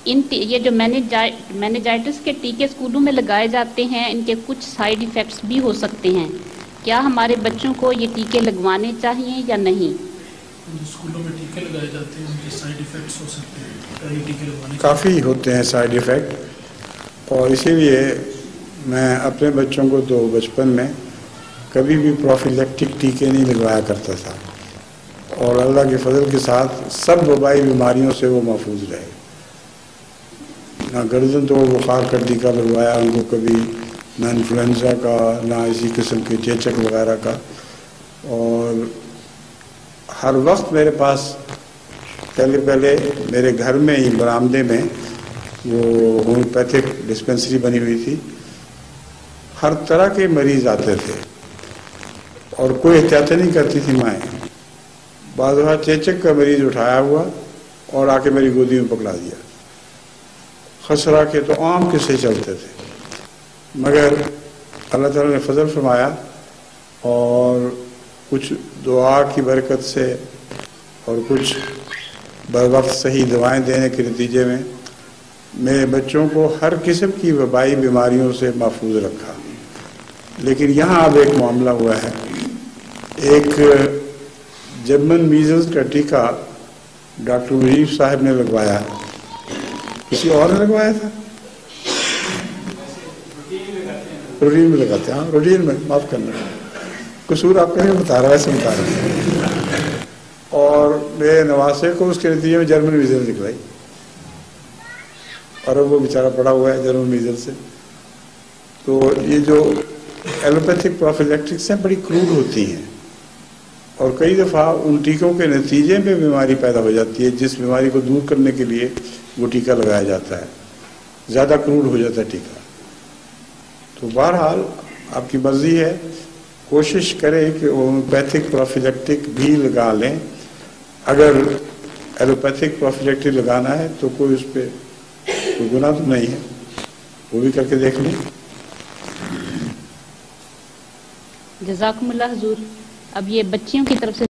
یہ جو مینجائٹس کے ٹیکے اسکولوں میں لگائے جاتے ہیں، ان کے کچھ سائیڈ ایفیکٹس بھی ہو سکتے ہیں، کیا ہمارے بچوں کو یہ ٹیکے لگوانے چاہیے یا نہیں؟ اسکولوں میں ٹیکے لگائے جاتے ہیں، ان کے سائیڈ ایفیکٹس ہو سکتے ہیں، یہ ٹیکے لگوانے کافی ہوتے ہیں سائیڈ ایفیکٹ، اور اسی لیے میں اپنے بچوں کو تو بچپن میں کبھی بھی پروفیلیکٹک ٹیکے نہیں لگوایا کرتا تھا، اور اللہ کے فضل کے ساتھ سب وبائی بیماریوں سے وہ محفوظ رہے۔ نہ گردن تو بخار کا ٹیکہ لگوایا ان کو کبھی، نہ انفلوئنزا کا، نہ اسی قسم کے چیچک وغیرہ کا، اور ہر وقت میرے پاس پہلے میرے گھر میں ہی برآمدے میں وہ ہومیوپیتھک ڈسپنسری بنی ہوئی تھی، ہر طرح کے مریض آتے تھے اور کوئی احتیاطیں نہیں کرتی تھی مائیں۔ بعض اوقات چیچک کا مریض اٹھایا ہوا اور آ کے میری گودی میں پکڑا دیا، خسرہ کے تو عام قصے چلتے تھے، مگر اللہ تعالیٰ نے فضل فرمایا اور کچھ دعا کی برکت سے اور کچھ بر وقت صحیح دوائیں دینے کے نتیجے میں میرے بچوں کو ہر قسم کی وبائی بیماریوں سے محفوظ رکھا۔ لیکن یہاں اب ایک معاملہ ہوا ہے، ایک جرمن میزلز کا ٹیکہ ڈاکٹر مجیب صاحب نے لگوایا، کسی اور نے لگوایا تھا؟ روٹین میں لگاتے ہیں، ہاں روٹین میں، معاف کرنا، قصور آپ کا نہیں بتا رہا، ایسے بتا رہا ہے، اور میرے نواسے کو اس کے نتیجے میں جرمن میزلز نکلائی، اور اب وہ بیچارہ پڑا ہوا ہے جرمن میزل سے۔ تو یہ جو ایلوپیتھک پروفیلیکٹکس ہیں بڑی کروڈ ہوتی ہیں، اور کئی دفعہ ان ٹیکوں کے نتیجے میں بیماری پیدا ہو جاتی ہے جس بیماری کو دور کرنے کے لیے وہ ٹیکہ لگایا جاتا ہے، زیادہ کروڈ ہو جاتا ہے ٹیکہ۔ تو بہرحال آپ کی مرضی ہے، کوشش کریں کہ ہومیوپیتھک پروفیلیکٹک بھی لگا لیں، اگر ایلوپیتھک پروفیلیکٹک لگانا ہے تو کوئی اس پہ کوئی گناہ تو نہیں ہے، وہ بھی کر کے دیکھ لیں۔ جزاکم اللہ حضور۔ اب یہ بچیوں کی طرف سے